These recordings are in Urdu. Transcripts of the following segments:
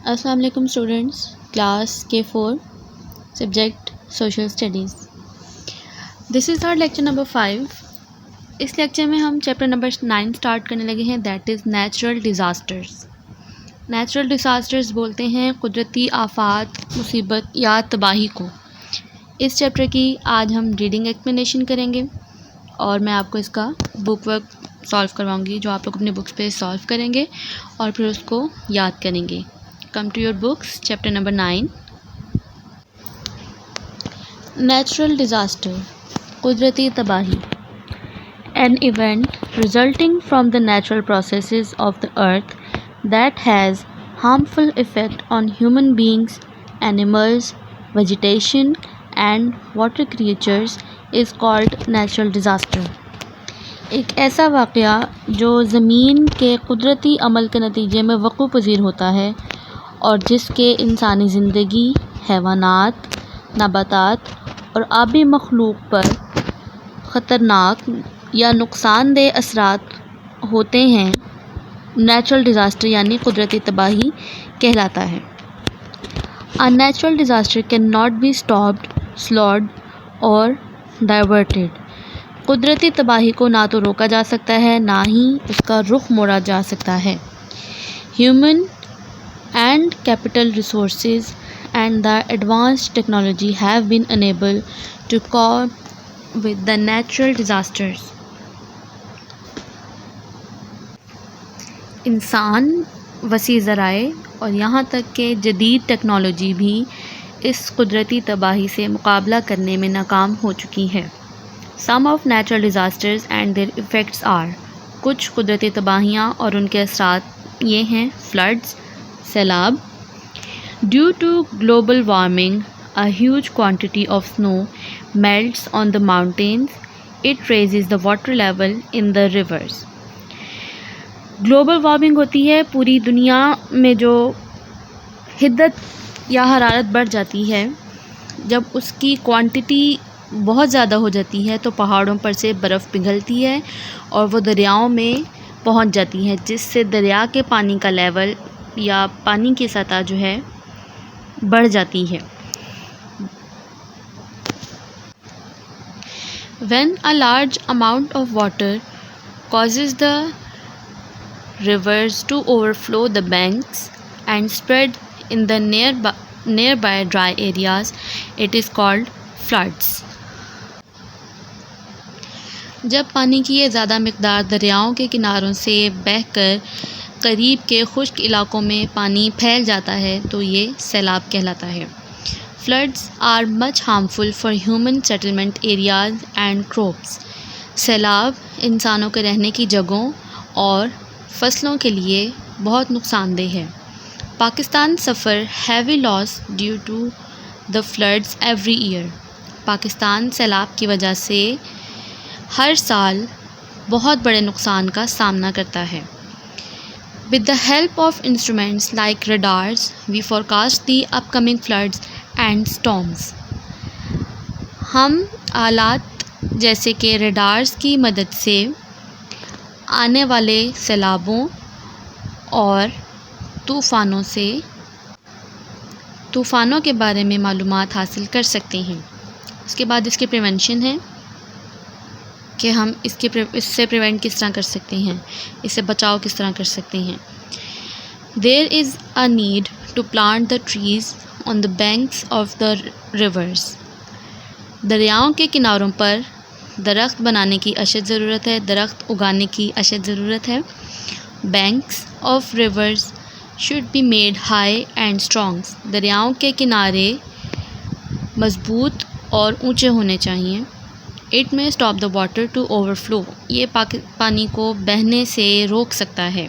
السلام علیکم students, class K4 subject social studies. This is our lecture number 5۔ اس لیکچر میں ہم چیپٹر نمبر 9 اسٹارٹ کرنے لگے ہیں، that is natural disasters. Natural disasters بولتے ہیں قدرتی آفات، مصیبت یا تباہی کو۔ اس چیپٹر کی آج ہم ریڈنگ ایکسپلینیشن کریں گے اور میں آپ کو اس کا بک ورک سالو کرواؤں گی، جو آپ لوگ اپنے بکس پہ سالو کریں گے اور پھر اس کو یاد کریں گے۔ Come to your books, chapter number 9. Natural disaster, قدرتی تباہی. An event resulting from the natural processes of the earth that has harmful effect on human beings, animals, vegetation and water creatures is called natural disaster. ایک ایسا واقعہ جو زمین کے قدرتی عمل کے نتیجے میں وقوع پذیر ہوتا ہے اور جس کے انسانی زندگی، حیوانات، نباتات اور آبی مخلوق پر خطرناک یا نقصان دہ اثرات ہوتے ہیں، نیچرل ڈیزاسٹر یعنی قدرتی تباہی کہلاتا ہے۔ A natural disaster cannot be stopped, slowed or diverted. قدرتی تباہی کو نہ تو روکا جا سکتا ہے، نہ ہی اس کا رخ موڑا جا سکتا ہے۔ Human and capital resources and the advanced technology have been unable to cope with the natural disasters. انسان، وسیع ذرائع اور یہاں تک کہ جدید ٹیکنالوجی بھی اس قدرتی تباہی سے مقابلہ کرنے میں ناکام ہو چکی ہے۔ Some of natural disasters and their effects are، کچھ قدرتی تباہیاں اور ان کے اثرات یہ ہیں: floods، سیلاب۔ Due to global warming, a huge quantity of snow melts on the mountains. It raises the water level in the rivers. Global warming ہوتی ہے، پوری دنیا میں جو حدت یا حرارت بڑھ جاتی ہے، جب اس کی کوانٹٹی بہت زیادہ ہو جاتی ہے تو پہاڑوں پر سے برف پگھلتی ہے اور وہ دریاؤں میں پہنچ جاتی ہے، جس سے دریا کے پانی کا لیول یا پانی کی سطح جو ہے بڑھ جاتی ہے۔ When a large amount of water causes the rivers to overflow the banks and spread in the nearby dry areas, it is called floods. جب پانی کی یہ زیادہ مقدار دریاؤں کے کناروں سے بہہ کر قریب کے خشک علاقوں میں پانی پھیل جاتا ہے تو یہ سیلاب کہلاتا ہے۔ Floods are much harmful for human settlement areas and crops. سیلاب انسانوں کے رہنے کی جگہوں اور فصلوں کے لیے بہت نقصان دہ ہے۔ Pakistan suffer heavy loss due to the floods every year. Pakistan سیلاب کی وجہ سے ہر سال بہت بڑے نقصان کا سامنا کرتا ہے۔ With the help of instruments like radars, we forecast the upcoming floods and storms. ہم آلات جیسے کہ ریڈارز کی مدد سے آنے والے سیلابوں اور طوفانوں کے بارے میں معلومات حاصل کر سکتے ہیں۔ اس کے بعد اس کے پریونشن ہے کہ ہم اس سے پریونٹ کس طرح کر سکتے ہیں، اس سے بچاؤ کس طرح کر سکتے ہیں۔ There is a need to plant the trees on the banks of the rivers. دریاؤں کے کناروں پر درخت بنانے کی اشد ضرورت ہے، درخت اگانے کی اشد ضرورت ہے۔ Banks of rivers should be made high and strong. دریاؤں کے کنارے مضبوط اور اونچے ہونے چاہئیں۔ It may stop the water to overflow. یہ پانی کو بہنے سے روک سکتا ہے۔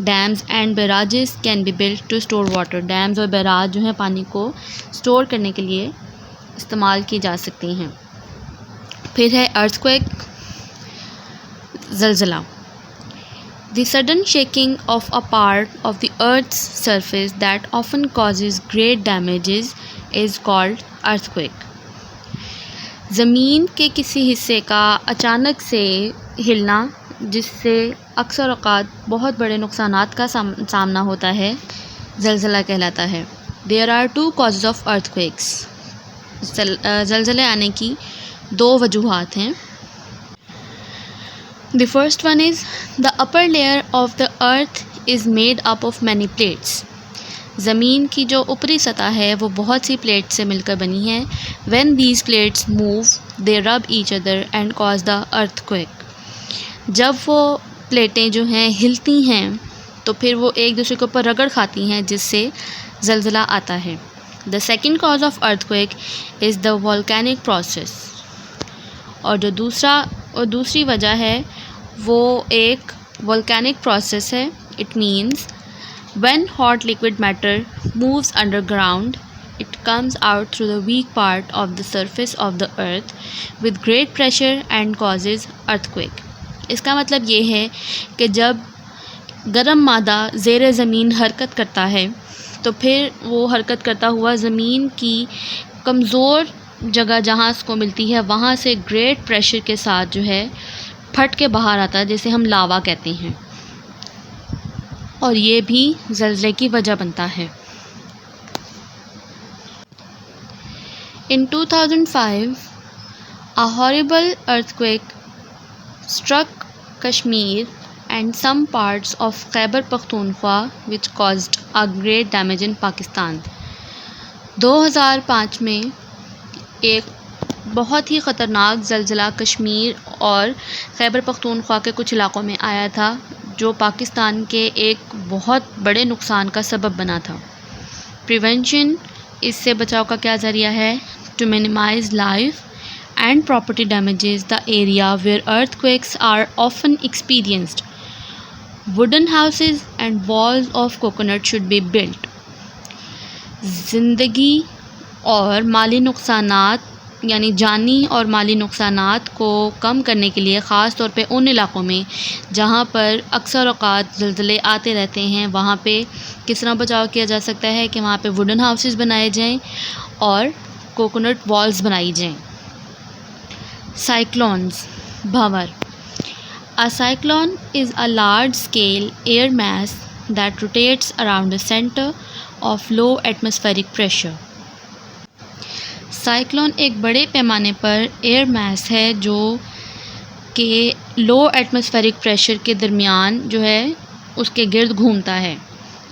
Dams and barrages can be built to store water. Dams اور بیراج جو ہیں پانی کو اسٹور کرنے کے لیے استعمال کی جا سکتی ہیں۔ پھر ہے earthquake، زلزلہ۔ The sudden shaking of a part of the earth's surface that often causes great damages is called earthquake. زمین کے کسی حصے کا اچانک سے ہلنا، جس سے اکثر اوقات بہت بڑے نقصانات کا سامنا ہوتا ہے، زلزلہ کہلاتا ہے. There are two causes of earthquakes. زلزلے آنے کی دو وجوہات ہیں. The first one is the upper layer of the earth is made up of many plates. زمین کی جو اوپری سطح ہے وہ بہت سی پلیٹ سے مل کر بنی ہے. When these plates move, they rub each other and cause the earthquake. جب وہ پلیٹیں جو ہیں ہلتی ہیں تو پھر وہ ایک دوسرے کے اوپر رگڑ کھاتی ہیں جس سے زلزلہ آتا ہے. The second cause of earthquake is the volcanic process. اور جو دوسری وجہ ہے وہ ایک volcanic process ہے. It means when hot liquid matter moves underground, it comes out through the weak part of the surface of the earth with great pressure and causes earthquake. اس کا مطلب یہ ہے کہ جب گرم مادہ زیر زمین حرکت کرتا ہے تو پھر وہ حرکت کرتا ہوا زمین کی کمزور جگہ جہاں اس کو ملتی ہے وہاں سے گریٹ پریشر کے ساتھ جو ہے پھٹ کے باہر آتا ہے جسے ہم لاوا کہتے ہیں، اور یہ بھی زلزلے کی وجہ بنتا ہے. In 2005, a horrible earthquake struck Kashmir and some parts of Khyber Pakhtunkhwa which caused a great damage in Pakistan. 2005 میں ایک بہت ہی خطرناک زلزلہ کشمیر اور خیبر پختونخوا کے کچھ علاقوں میں آیا تھا جو پاکستان کے ایک بہت بڑے نقصان کا سبب بنا تھا. پریونشن، اس سے بچاؤ کا کیا ذریعہ ہے؟ To minimize life and property damages the area where earthquakes are often experienced. Wooden houses and walls of coconut should be built. زندگی اور مالی نقصانات یعنی جانی اور مالی نقصانات کو کم کرنے کے لیے خاص طور پہ ان علاقوں میں جہاں پر اکثر اوقات زلزلے آتے رہتے ہیں وہاں پہ کس طرح بچاؤ کیا جا سکتا ہے کہ وہاں پہ ووڈن ہاؤسز بنائے جائیں اور کوکونٹ والز بنائی جائیں. سائیکلونز، بھنور. A cyclone is a large-scale air mass that rotates around a center of low atmospheric pressure. Cyclone ایک بڑے پیمانے پر ایئر میس ہے جو کہ لو ایٹماسفیرک پریشر کے درمیان جو ہے اس کے گرد گھومتا ہے.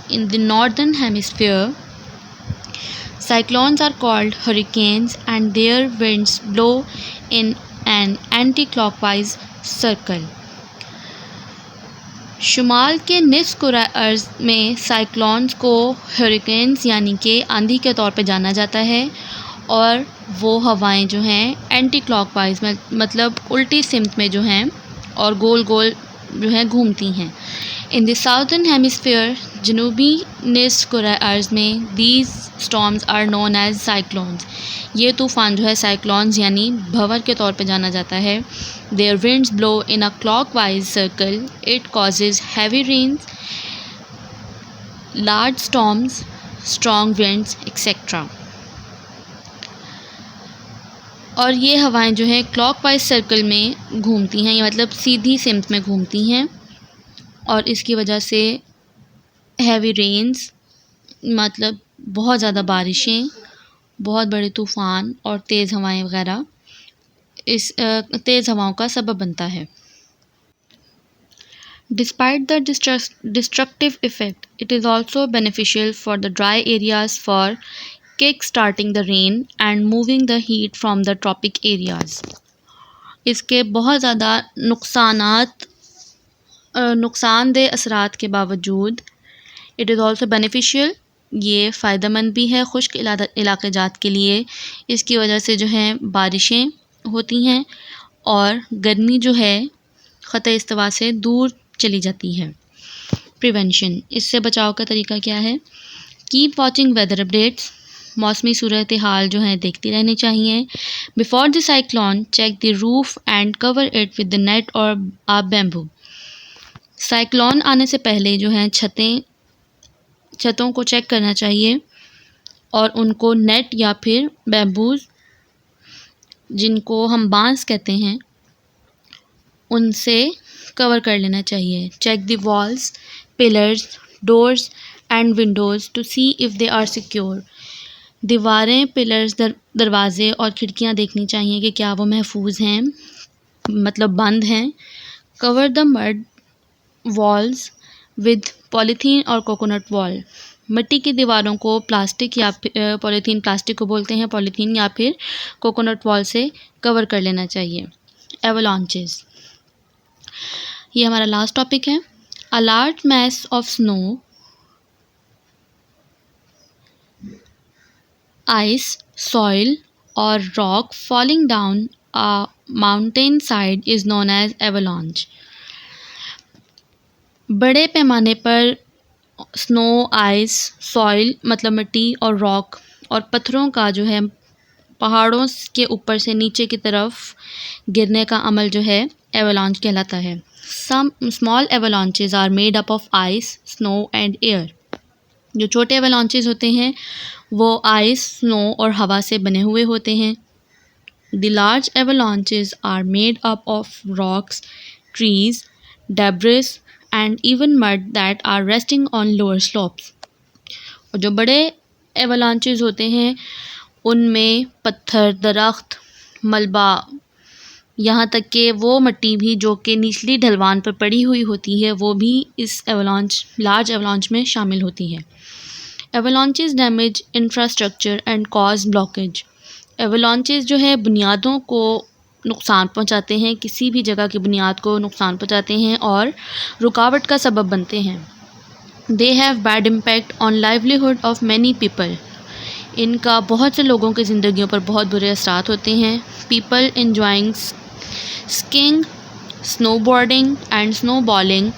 In the northern hemisphere, cyclones are called hurricanes and their winds blow in an anti-clockwise circle. شمال کے نصف کرۂ ارض میں سائیکلونز کو ہریکینز یعنی کہ آندھی کے طور پہ جانا جاتا ہے اور وہ ہوائیں جو ہیں اینٹی کلاک وائز مطلب الٹی سمت میں جو ہیں اور گول گول جو ہیں گھومتی ہیں. ان دی ساؤتھرن ہیمیسفیئر، جنوبی نصف کرۂ ارض میں these storms are known as cyclones. یہ طوفان جو ہے سائیکلونز یعنی بھنور کے طور پہ جانا جاتا ہے. There winds blow in a clockwise circle. It causes heavy rains, large storms, strong winds etcetera. اور یہ ہوائیں جو ہیں کلاک وائز سرکل میں گھومتی ہیں، یہ مطلب سیدھی سمت میں گھومتی ہیں اور اس کی وجہ سے ہیوی رینز مطلب بہت زیادہ بارشیں، بہت بڑے طوفان اور تیز ہوائیں وغیرہ اس تیز ہواؤں کا سبب بنتا ہے. Despite the destructive effect, it is also beneficial for the dry areas for kick-starting the rain and moving the heat from the tropic areas. اس کے بہت زیادہ نقصان دہ اثرات کے باوجود it is also beneficial، یہ فائدہ مند بھی ہے خشک علاقے جات کے لیے. اس کی وجہ سے جو ہیں بارشیں ہوتی ہیں اور گرمی جو ہے خطۂ استوا سے دور چلی جاتی ہے. پریونشن، اس سے بچاؤ کا طریقہ کیا ہے؟ کیپ واچنگ ویدر اپڈیٹس، موسمی صورتحال جو ہیں دیکھتی رہنی چاہیے. Before the cyclone check the roof and cover it with the net اور بیمبو. سائیکلون آنے سے پہلے جو ہیں چھتوں کو چیک کرنا چاہیے اور ان کو نیٹ یا پھر بیمبوز جن کو ہم بانس کہتے ہیں ان سے کور کر لینا چاہیے. Check the walls, pillars, doors and windows to see if they are secure. دیواریں، پلرز، دروازے اور کھڑکیاں دیکھنی چاہیے کہ کیا وہ محفوظ ہیں، مطلب بند ہیں. cover the mud walls with polythene اور coconut wall. مٹی کی دیواروں کو پلاسٹک یا پولیتھین، پلاسٹک کو بولتے ہیں پولیتھین، یا پھر کوکونٹ وال سے کور کر لینا چاہیے. ایولانچز، یہ ہمارا لاسٹ ٹاپک ہے. A large mass of snow, ice, soil or rock falling down a mountain side is known as avalanche. بڑے پیمانے پر سنو، آئس، سوئل مطلب مٹی اور راک اور پتھروں کا جو ہے پہاڑوں کے اوپر سے نیچے کی طرف گرنے کا عمل جو ہے ایولانچ کہلاتا ہے. Some small avalanches are made up of ice, snow and air. جو چھوٹے ایولانچز ہوتے ہیں وہ آئس، سنو اور ہوا سے بنے ہوئے ہوتے ہیں. The large avalanches are made up of rocks, trees, debris and even mud that are resting on lower slopes. اور جو بڑے ایولانچز ہوتے ہیں ان میں پتھر، درخت، ملبہ، یہاں تک کہ وہ مٹی بھی جو کہ نچلی ڈھلوان پر پڑی ہوئی ہوتی ہے وہ بھی اس لارج ایولانچ میں شامل ہوتی ہے. Avalanches damage infrastructure and cause blockage. Avalanches جو ہے بنیادوں کو نقصان پہنچاتے ہیں، کسی بھی جگہ کی بنیاد کو نقصان پہنچاتے ہیں اور رکاوٹ کا سبب بنتے ہیں. They have bad impact on livelihood of many people. ان کا بہت سے لوگوں کی زندگیوں پر بہت برے اثرات ہوتے ہیں. People enjoying skiing, snowboarding and snowballing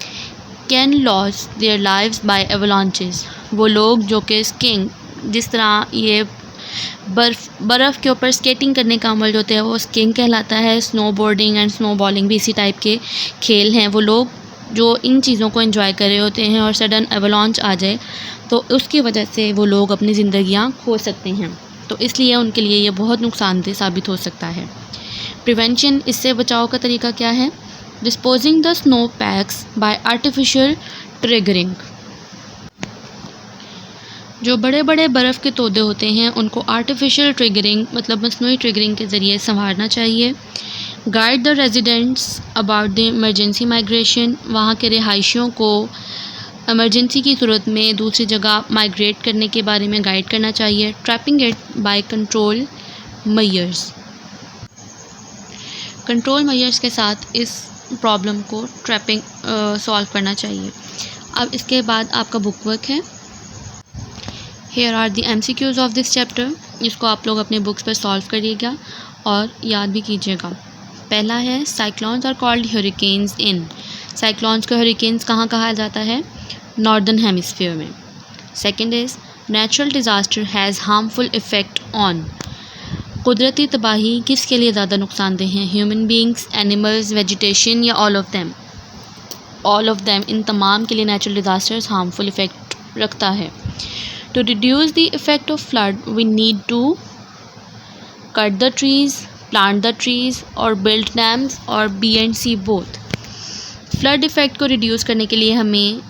can lose their lives by avalanches. وہ لوگ جو کہ اسکینگ، جس طرح یہ برف کے اوپر اسکیٹنگ کرنے کا عمل جو ہوتا ہے وہ اسکینگ کہلاتا ہے. سنو بورڈنگ اینڈ سنو بالنگ بھی اسی ٹائپ کے کھیل ہیں. وہ لوگ جو ان چیزوں کو انجوائے کر رہے ہوتے ہیں اور سڈن ایولانچ آ جائے تو اس کی وجہ سے وہ لوگ اپنی زندگیاں کھو سکتے ہیں، تو اس لیے ان کے لیے یہ بہت نقصان دہ ثابت ہو سکتا ہے. پریونشن، اس سے بچاؤ کا طریقہ کیا ہے؟ ڈسپوزنگ دا سنو پیکس بائی آرٹیفیشیل ٹریگرنگ. جو بڑے بڑے برف کے تودے ہوتے ہیں ان کو آرٹیفیشیل ٹریگرنگ مطلب مصنوعی ٹریگرنگ کے ذریعے سنوارنا چاہیے. Guide the residents about the emergency migration. وہاں کے رہائشیوں کو ایمرجنسی کی صورت میں دوسری جگہ مائگریٹ کرنے کے بارے میں گائیڈ کرنا چاہیے. Trapping it by control measures. Control measures کے ساتھ اس پرابلم کو سالو کرنا چاہیے. اب اس کے بعد آپ کا بک ورک ہے. Here are the MCQs of this chapter. اس کو آپ لوگ اپنے بکس پر سالو کریے گا اور یاد بھی کیجیے گا. پہلا ہے سائیکلونز آر کالڈ ہیوریکینز ان. سائیکلونز کو ہیوریکینز کہاں کہا جاتا ہے؟ ناردرن ہیمیسفیئر میں. Second is natural disaster has harmful effect on. قدرتی تباہی کس کے لیے زیادہ نقصان دہ ہیں؟ ہیومن بینگس، اینیملز، ویجیٹیشن یا all of them? All of them. ان تمام کے لیے نیچرل ڈیزاسٹرز ہارمفل افیکٹ رکھتا ہے. To reduce the effect of flood, we need to cut the trees, plant the trees or build dams or B and C both. Flood effect کو ریڈیوس کرنے کے لیے ہمیں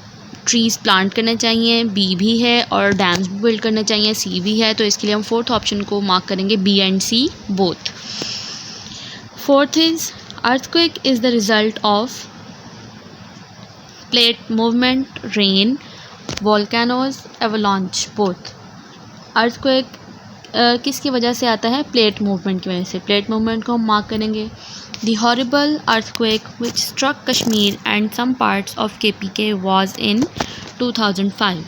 ٹریز پلانٹ کرنے چاہیے، بی بھی ہے اور ڈیمز بھی بلڈ کرنے چاہیے، سی بھی ہے، تو اس کے لیے ہم فورتھ آپشن کو مارک کریں گے B and C both. Fourth is earthquake is the result of plate movement, rain, volcanoes, avalanche both. Earthquake کس کی وجہ سے آتا ہے؟ پلیٹ موومنٹ کی وجہ سے. پلیٹ موومنٹ کو ہم مارک کریں گے. The horrible earthquake which struck Kashmir and some parts of KPK was in 2005.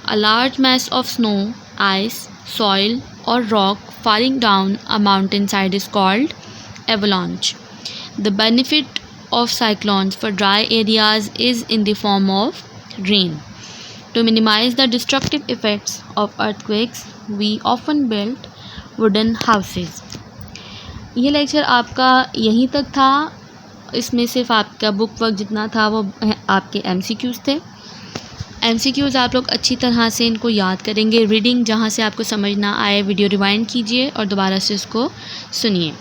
A large mass of snow, ice, soil or rock falling down a mountainside is called avalanche. The benefit of cyclones for dry areas is in the form of rain. To minimize the destructive effects of earthquakes, we often build wooden houses. یہ لیکچر آپ کا یہیں تک تھا. اس میں صرف آپ کا بک ورک جتنا تھا وہ آپ کے MCQs تھے. MCQs آپ لوگ اچھی طرح سے ان کو یاد کریں گے. ریڈنگ جہاں سے آپ کو سمجھ نہ آئے ویڈیو ریوائنڈ کیجیے اور دوبارہ سے اس کو سنیے.